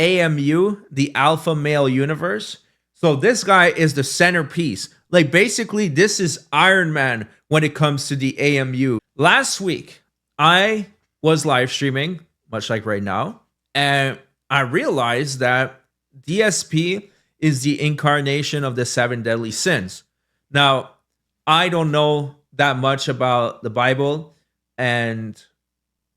AMU, the alpha male universe. So this guy is the centerpiece. Like basically this is Iron Man when it comes to the AMU. Last week, I was live streaming, much like right now, and I realized that DSP is the incarnation of the 7 deadly sins. Now, I don't know that much about the Bible, and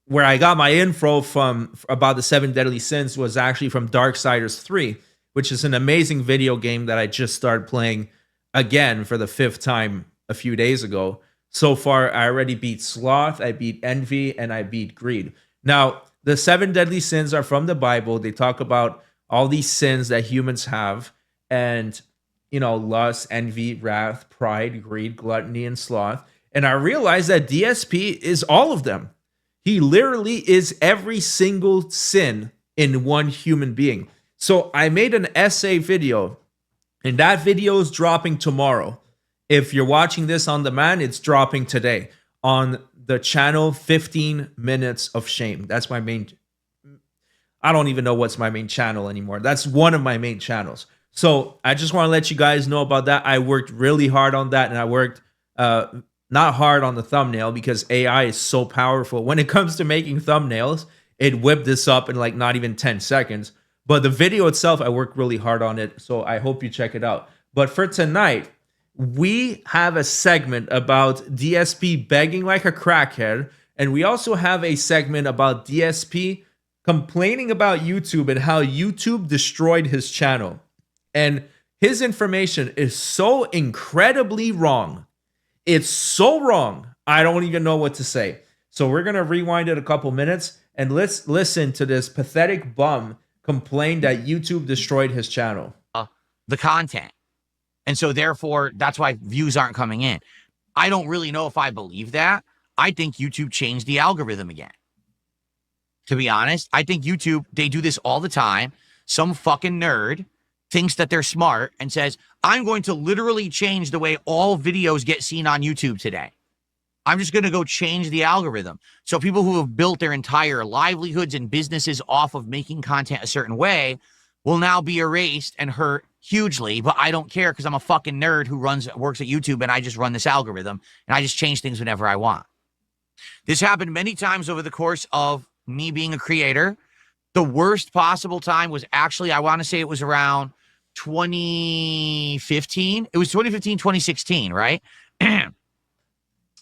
where I got my info from about the 7 deadly sins was actually from Darksiders 3, which is an amazing video game that I just started playing again for the 5th time a few days ago. So far, I already beat sloth, I beat envy, and I beat greed. Now, the 7 deadly sins are from the Bible. They talk about all these sins that humans have, and lust, envy, wrath, pride, greed, gluttony, and sloth. And I realized that DSP is all of them. He literally is every single sin in one human being. So I made an essay video, and that video is dropping tomorrow. If you're watching this on demand, it's dropping today on the channel 15 Minutes of Shame. That's my main. I don't even know what's my main channel anymore. That's one of my main channels. So I just want to let you guys know about that. I worked really hard on that, and I worked not hard on the thumbnail because AI is so powerful. When it comes to making thumbnails, it whipped this up in like not even 10 seconds. But the video itself, I worked really hard on it. So I hope you check it out. But for tonight, we have a segment about DSP begging like a crackhead. And we also have a segment about DSP complaining about YouTube and how YouTube destroyed his channel. And his information is so incredibly wrong. It's so wrong, I don't even know what to say. So we're going to rewind it a couple minutes and let's listen to this pathetic bum complain that YouTube destroyed his channel. The content. And so therefore, that's why views aren't coming in. I don't really know if I believe that. I think YouTube changed the algorithm again. To be honest, I think YouTube, they do this all the time. Some fucking nerd thinks that they're smart and says, I'm going to literally change the way all videos get seen on YouTube today. I'm just going to go change the algorithm. So people who have built their entire livelihoods and businesses off of making content a certain way will now be erased and hurt hugely. But I don't care because I'm a fucking nerd who works at YouTube, and I just run this algorithm and I just change things whenever I want. This happened many times over the course of me being a creator. The worst possible time was actually, I want to say it was around 2015. It was 2015, 2016, right?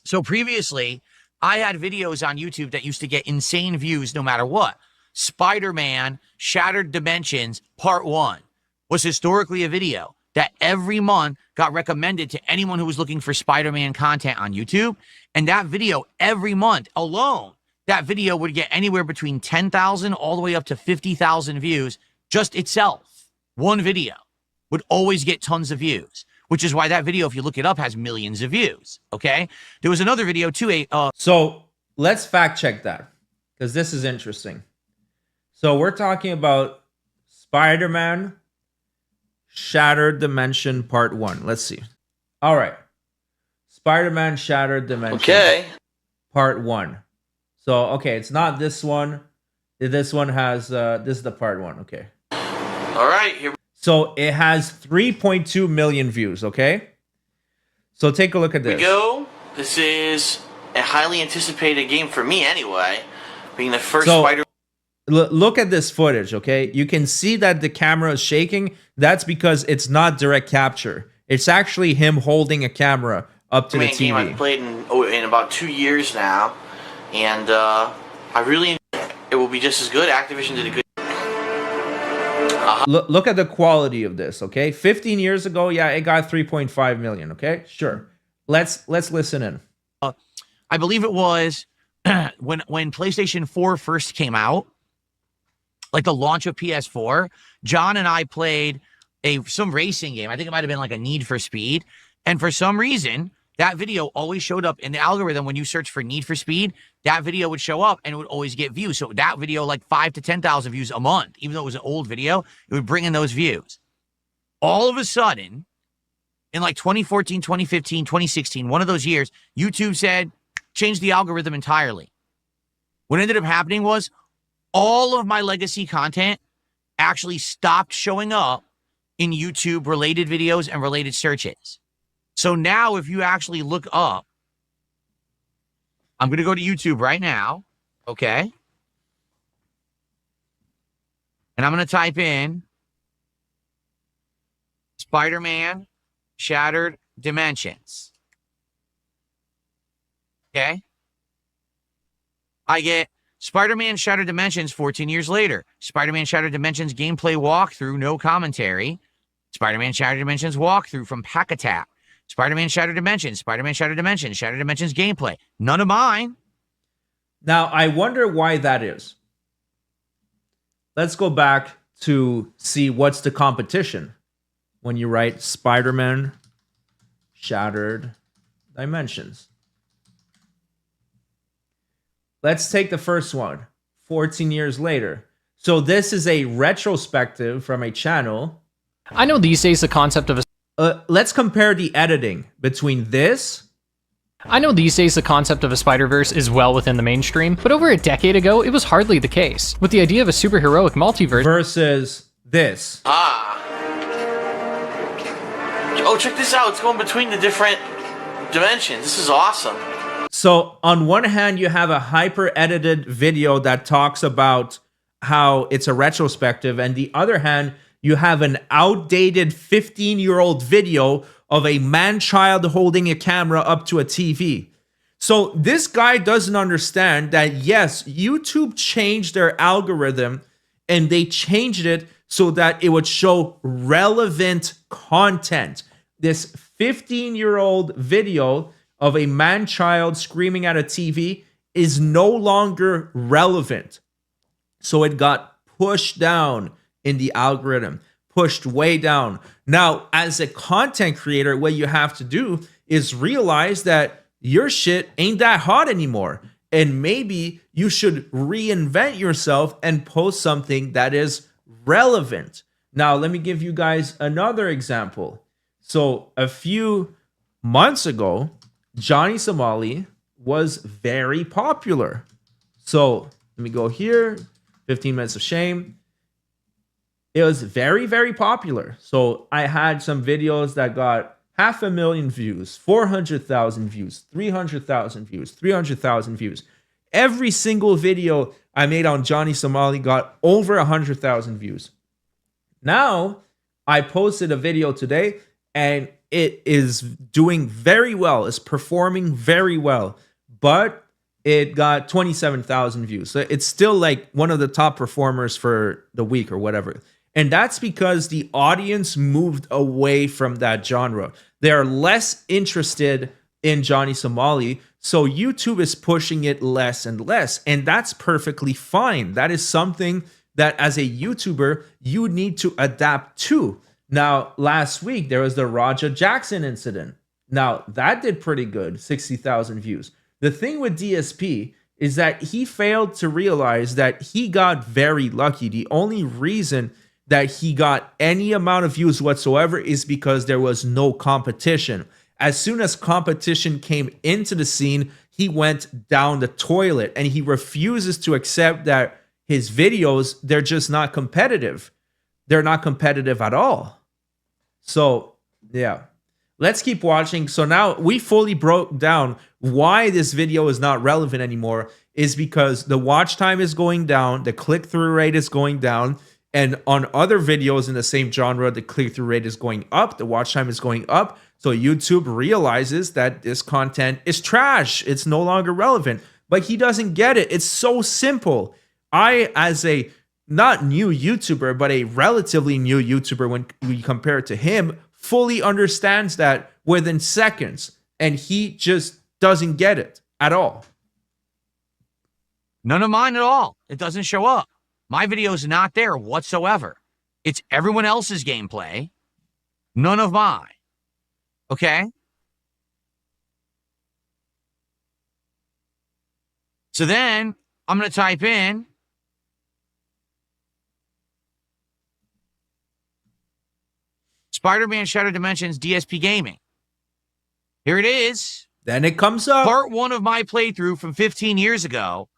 So previously, I had videos on YouTube that used to get insane views no matter what. Spider-Man Shattered Dimensions Part 1 was historically a video that every month got recommended to anyone who was looking for Spider-Man content on YouTube. And that video, every month alone, that video would get anywhere between 10,000 all the way up to 50,000 views just itself. One video would always get tons of views, which is why that video, if you look it up, has millions of views, okay? There was another video too. So let's fact check that because this is interesting. So we're talking about Spider-Man Shattered Dimension Part 1. Let's see. All right. Spider-Man Shattered Dimension. Okay. Part 1. So, okay, it's not this one. This one has, this is the Part 1, okay. All right, here. So it has 3.2 million views, okay? So take a look at this. We go. This is a highly anticipated game for me anyway, being the first Spider. Look at this footage, okay? You can see that the camera is shaking. That's because it's not direct capture. It's actually him holding a camera up to the TV. Game I've played in about 2 years now, and I really it will be just as good. Activision did a good. Look at the quality of this, okay? 15 years ago, yeah, it got 3.5 million, okay? Sure. Let's listen in. I believe it was when PlayStation 4 first came out, like the launch of PS4, John and I played some racing game. I think it might have been like a Need for Speed. And for some reason, that video always showed up in the algorithm. When you search for Need for Speed, that video would show up and it would always get views. So that video, like 5,000 to 10,000 views a month, even though it was an old video, it would bring in those views. All of a sudden, in like 2014, 2015, 2016, one of those years, YouTube said, change the algorithm entirely. What ended up happening was all of my legacy content actually stopped showing up in YouTube related videos and related searches. So now if you actually look up, I'm going to go to YouTube right now, okay? And I'm going to type in Spider-Man Shattered Dimensions. Okay? I get Spider-Man Shattered Dimensions 14 years later. Spider-Man Shattered Dimensions gameplay walkthrough, no commentary. Spider-Man Shattered Dimensions walkthrough from Pack Attack. Spider-Man Shattered Dimensions, Spider-Man Shattered Dimensions, Shattered Dimensions gameplay. None of mine. Now, I wonder why that is. Let's go back to see what's the competition when you write Spider-Man Shattered Dimensions. Let's take the first one, 14 years later. So this is a retrospective from a channel. I know these days the concept of a Let's compare the editing between this. I know these days the concept of a Spider-Verse is well within the mainstream, but over a decade ago, it was hardly the case. With the idea of a superheroic multiverse Versus this. Ah. Oh, check this out. It's going between the different dimensions. This is awesome. So on one hand, you have a hyper-edited video that talks about how it's a retrospective, and the other hand, you have an outdated 15-year-old video of a man-child holding a camera up to a TV. So this guy doesn't understand that, yes, YouTube changed their algorithm, and they changed it so that it would show relevant content. This 15-year-old video of a man-child screaming at a TV is no longer relevant. So it got pushed down in the algorithm, pushed way down. Now, as a content creator, what you have to do is realize that your shit ain't that hot anymore. And maybe you should reinvent yourself and post something that is relevant. Now, let me give you guys another example. So a few months ago, Johnny Somali was very popular. So let me go here, 15 minutes of shame. It was very, very popular. So I had some videos that got 500,000 views, 400,000 views, 300,000 views, 300,000 views. Every single video I made on Johnny Somali got over 100,000 views. Now, I posted a video today and it is doing very well. It's performing very well, but it got 27,000 views. So it's still like one of the top performers for the week or whatever. And that's because the audience moved away from that genre. They are less interested in Johnny Somali. So YouTube is pushing it less and less. And that's perfectly fine. That is something that as a YouTuber, you need to adapt to. Now, last week, there was the Raja Jackson incident. Now, that did pretty good, 60,000 views. The thing with DSP is that he failed to realize that he got very lucky. The only reason that he got any amount of views whatsoever is because there was no competition. As soon as competition came into the scene, he went down the toilet, and he refuses to accept that his videos, they're just not competitive. They're not competitive at all. So, yeah. Let's keep watching. So now we fully broke down why this video is not relevant anymore is because the watch time is going down, the click-through rate is going down, and on other videos in the same genre, the click-through rate is going up, the watch time is going up. So YouTube realizes that this content is trash. It's no longer relevant. But he doesn't get it. It's so simple. I, as a not new YouTuber, but a relatively new YouTuber when we compare it to him, fully understands that within seconds. And he just doesn't get it at all. None of mine at all. It doesn't show up. My video is not there whatsoever. It's everyone else's gameplay. None of mine. Okay? So then I'm going to type in Spider-Man Shattered Dimensions DSP Gaming. Here it is. Then it comes up. Part 1 of my playthrough from 15 years ago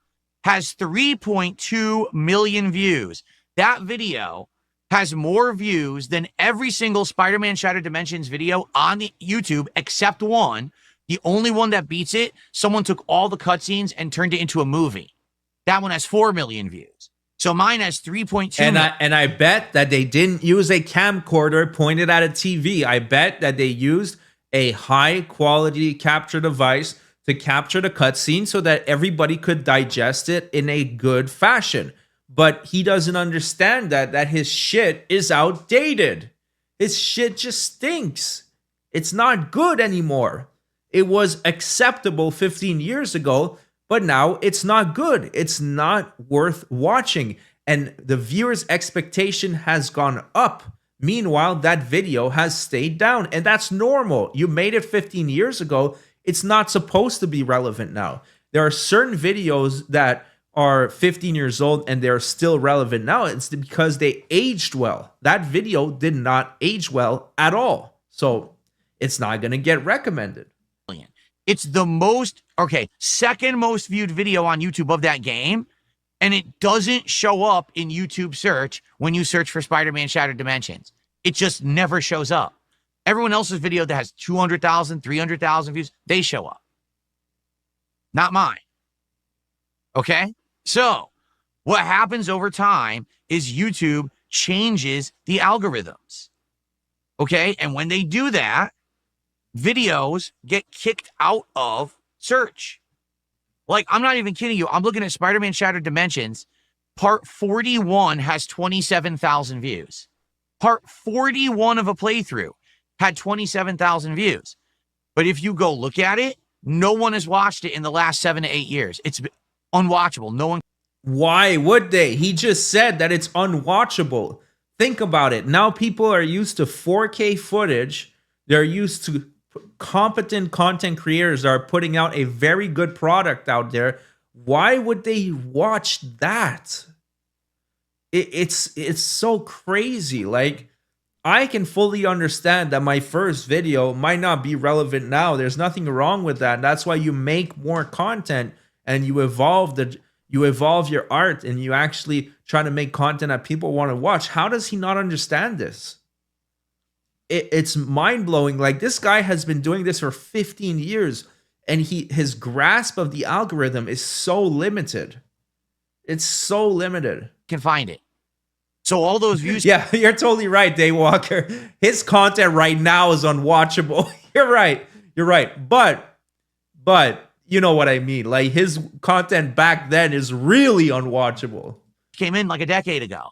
has 3.2 million views. That video has more views than every single Spider-Man Shattered Dimensions video on the YouTube except one. The only one that beats it, someone took all the cutscenes and turned it into a movie. That one has 4 million views. So mine has 3.2 million. And I bet that they didn't use a camcorder pointed at a TV. I bet that they used a high quality capture device to capture the cutscene so that everybody could digest it in a good fashion. But he doesn't understand that his shit is outdated. His shit just stinks. It's not good anymore. It was acceptable 15 years ago, but now it's not good. It's not worth watching. And the viewer's expectation has gone up. Meanwhile, that video has stayed down. And that's normal. You made it 15 years ago. It's not supposed to be relevant now. There are certain videos that are 15 years old and they're still relevant now. It's because they aged well. That video did not age well at all. So it's not going to get recommended. It's the second most viewed video on YouTube of that game, and it doesn't show up in YouTube search when you search for Spider-Man Shattered Dimensions. It just never shows up. Everyone else's video that has 200,000, 300,000 views, they show up. Not mine. Okay? So, what happens over time is YouTube changes the algorithms. Okay? And when they do that, videos get kicked out of search. Like, I'm not even kidding you. I'm looking at Spider-Man Shattered Dimensions. Part 41 has 27,000 views. Part 41 of a playthrough had 27,000 views. But if you go look at it, no one has watched it in the last 7 to 8 years. It's unwatchable. No one. Why would they? He just said that it's unwatchable. Think about it. Now people are used to 4K footage. They're used to competent content creators that are putting out a very good product out there. Why would they watch that? It's so crazy. Like, I can fully understand that my first video might not be relevant now. There's nothing wrong with that. That's why you make more content and you evolve your art and you actually try to make content that people want to watch. How does he not understand this? It's mind-blowing. Like, this guy has been doing this for 15 years and his grasp of the algorithm is so limited. It's so limited. Can find it. So all those views. Yeah, you're totally right, Daywalker. His content right now is unwatchable. You're right. But you know what I mean. Like, his content back then is really unwatchable. Came in like a decade ago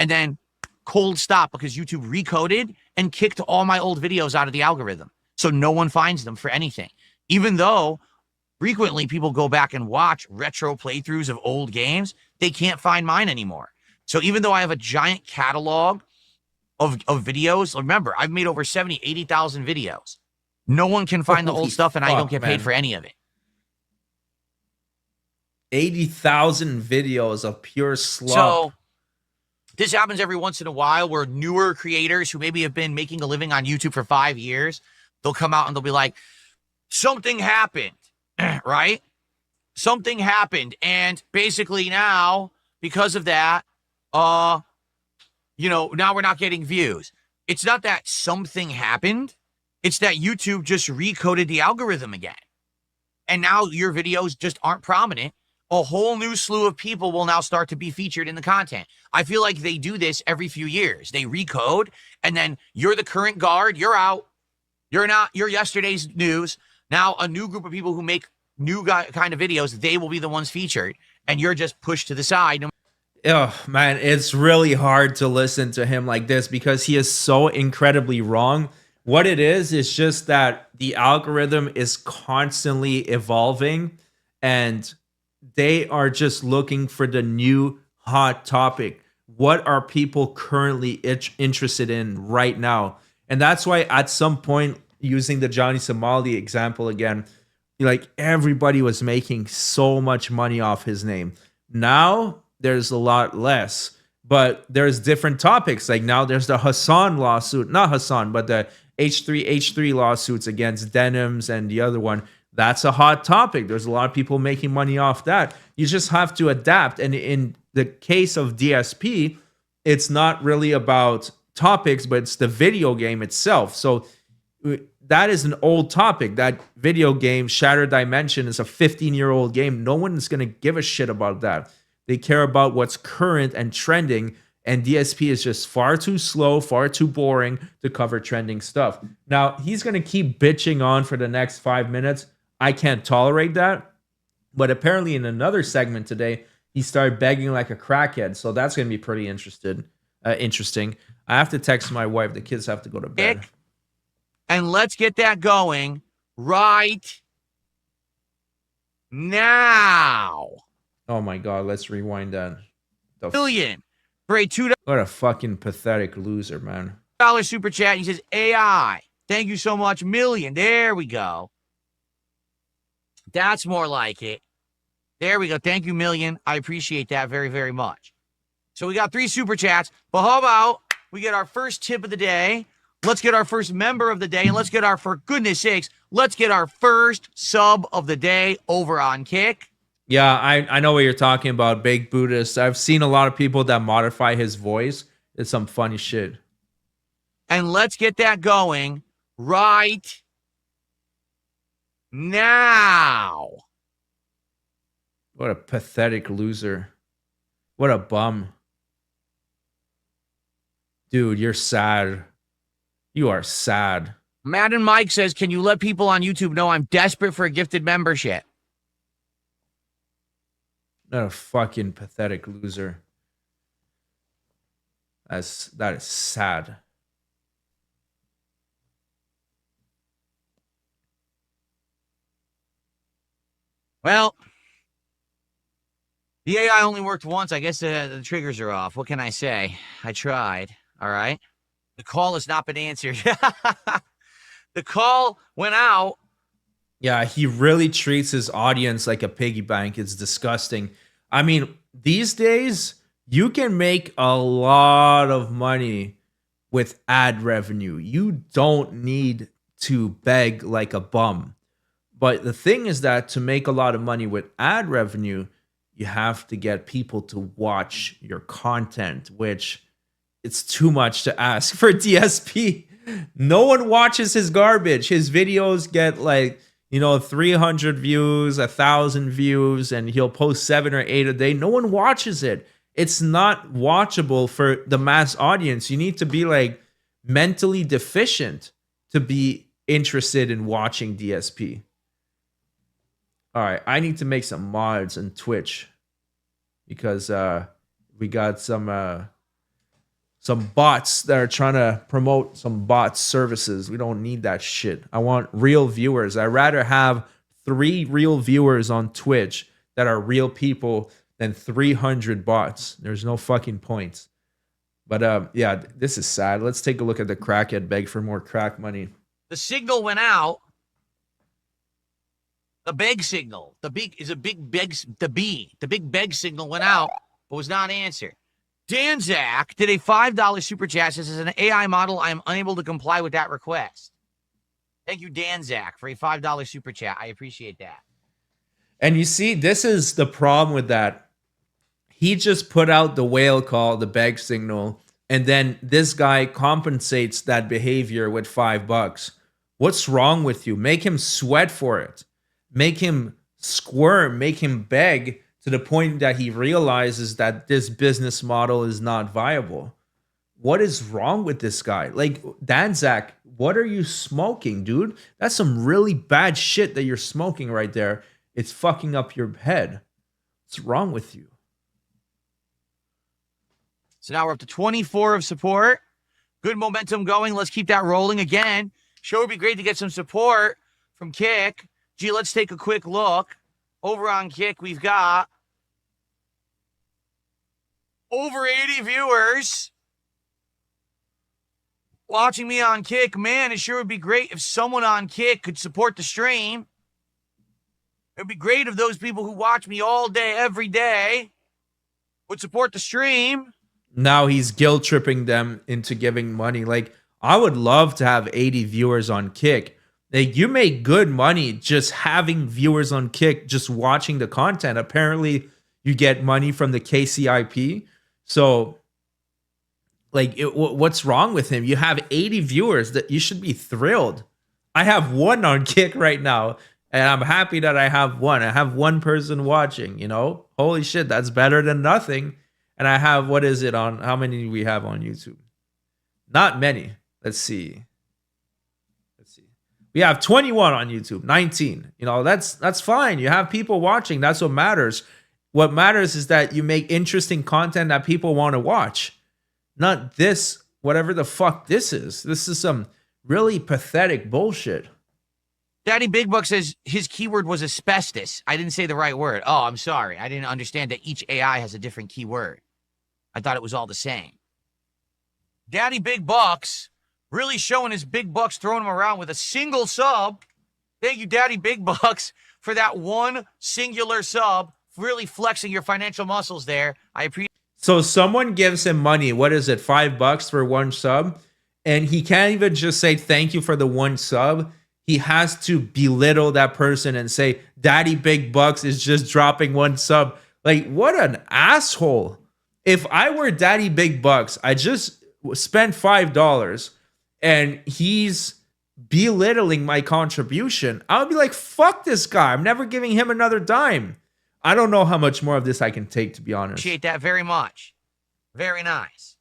and then cold stop because YouTube recoded and kicked all my old videos out of the algorithm. So no one finds them for anything. Even though frequently people go back and watch retro playthroughs of old games, they can't find mine anymore. So even though I have a giant catalog of videos, remember, I've made over 70, 80,000 videos. No one can find the old stuff and I don't get paid for any of it. 80,000 videos of pure slop. So this happens every once in a while where newer creators who maybe have been making a living on YouTube for 5 years, they'll come out and they'll be like, something happened, right? Something happened. And basically now, because of that, now we're not getting views. It's not that something happened. It's that YouTube just recoded the algorithm again. And now your videos just aren't prominent. A whole new slew of people will now start to be featured in the content. I feel like they do this every few years. They recode, and then you're the current guard. You're out. You're not. You're yesterday's news. Now a new group of people who make new kind of videos, they will be the ones featured, and you're just pushed to the side. Oh, man, it's really hard to listen to him like this because he is so incredibly wrong. What it is just that the algorithm is constantly evolving, and they are just looking for the new hot topic. What are people currently interested in right now? And that's why at some point, using the Johnny Somali example again, like, everybody was making so much money off his name. Now there's a lot less, but there's different topics. Like, now there's the Hassan lawsuit, not Hassan, but the H3 lawsuits against Denims and the other one. That's a hot topic. There's a lot of people making money off that. You just have to adapt. And in the case of DSP, it's not really about topics, but it's the video game itself. So that is an old topic. That video game, Shattered Dimension, is a 15-year-old game. No one is going to give a shit about that. They care about what's current and trending, and DSP is just far too slow, far too boring to cover trending stuff. Now, he's going to keep bitching on for the next 5 minutes. I can't tolerate that. But apparently in another segment today, he started begging like a crackhead. So that's going to be pretty interesting. I have to text my wife. The kids have to go to bed. And let's get that going right now. Oh my God, let's rewind that. Billion for a $2 What a fucking pathetic loser, man. super chat. He says, AI. Thank you so much, million. There we go. That's more like it. There we go. Thank you, million. I appreciate that very, very much. So we got 3 super chats. But how about we get our first tip of the day? Let's get our first member of the day. And let's get our, for goodness sakes, let's get our first sub of the day over on Kick. Yeah, I know what you're talking about, Baked Buddhist. I've seen a lot of people that modify his voice. It's some funny shit. And let's get that going right now. What a pathetic loser. What a bum. Dude, you're sad. You are sad. Madden Mike says, can you let people on YouTube know I'm desperate for a gifted membership? What a fucking pathetic loser. That is sad. Well, the AI only worked once. I guess the triggers are off. What can I say? I tried. All right. The call has not been answered. The call went out. Yeah, he really treats his audience like a piggy bank. It's disgusting. I mean, these days, you can make a lot of money with ad revenue. You don't need to beg like a bum. But the thing is that to make a lot of money with ad revenue, you have to get people to watch your content, which it's too much to ask for DSP. No one watches his garbage. His videos get like, 300 views, 1,000 views, and he'll post 7 or 8 a day. No one watches it. It's not watchable for the mass audience. You need to be like mentally deficient to be interested in watching DSP. All right, I need to make some mods on Twitch because we got some bots that are trying to promote some bot services. We don't need that shit. I want real viewers. I'd rather have 3 real viewers on Twitch that are real people than 300 bots. There's no fucking point. But yeah, this is sad. Let's take a look at the crackhead beg for more crack money. The signal went out. The beg signal. The big beg signal went out, but was not answered. Danzak did a $5 super chat. Says, as an AI model, I am unable to comply with that request. Thank you, Danzak, for a $5 super chat. I appreciate that. And you see, this is the problem with that. He just put out the whale call, the beg signal, and then this guy compensates that behavior with $5. What's wrong with you? Make him sweat for it. Make him squirm. Make him beg to the point that he realizes that this business model is not viable. What is wrong with this guy? Like, Danzak, what are you smoking, dude? That's some really bad shit that you're smoking right there. It's fucking up your head. What's wrong with you? So now we're up to 24 of support. Good momentum going. Let's keep that rolling again. Sure would be great to get some support from Kick. Gee, let's take a quick look. Over on Kick, we've got over 80 viewers watching me on Kick. Man, it sure would be great if someone on Kick could support the stream. It would be great if those people who watch me all day, every day, would support the stream. Now he's guilt tripping them into giving money. Like, I would love to have 80 viewers on Kick. Like, you make good money just having viewers on Kick, just watching the content. Apparently, you get money from the KCIP. So Like, what's wrong with him? You have 80 viewers. That you should be thrilled. I have one on Kick right now, and I'm happy that I have one. I have one person watching, you know? Holy shit, that's better than nothing. And I have, what is it on, how many do we have on YouTube? Not many. Let's see. We have 21 on YouTube, 19. You know, that's fine. You have people watching. That's what matters. What matters is that you make interesting content that people want to watch. Not this, whatever the fuck this is. This is some really pathetic bullshit. Daddy Big Buck says his keyword was asbestos. I didn't say the right word. Oh, I'm sorry. I didn't understand that each AI has a different keyword. I thought it was all the same. Daddy Big Bucks really showing his big bucks, throwing them around with a single sub. Thank you, Daddy Big Bucks, for that one singular sub. Really flexing your financial muscles there. I appreciate. So someone gives him money. What is it? $5 for one sub. And he can't even just say thank you for the one sub. He has to belittle that person and say, Daddy Big Bucks is just dropping one sub. Like, what an asshole. If I were Daddy Big Bucks, I just spent $5 and he's belittling my contribution. I would be like, fuck this guy. I'm never giving him another dime. I don't know how much more of this I can take, to be honest. Appreciate that very much. Very nice.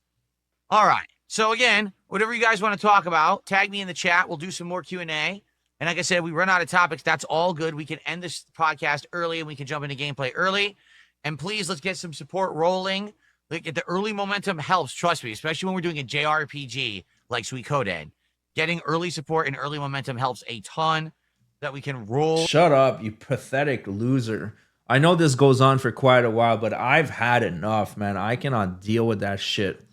All right. So again, whatever you guys want to talk about, tag me in the chat. We'll do some more Q&A. And like I said, we run out of topics. That's all good. We can end this podcast early and we can jump into gameplay early. And please, let's get some support rolling. Like, the early momentum helps, trust me, especially when we're doing a JRPG like Suikoden. Getting early support and early momentum helps a ton that we can roll. Shut up, you pathetic loser. I know this goes on for quite a while, but I've had enough, man. I cannot deal with that shit.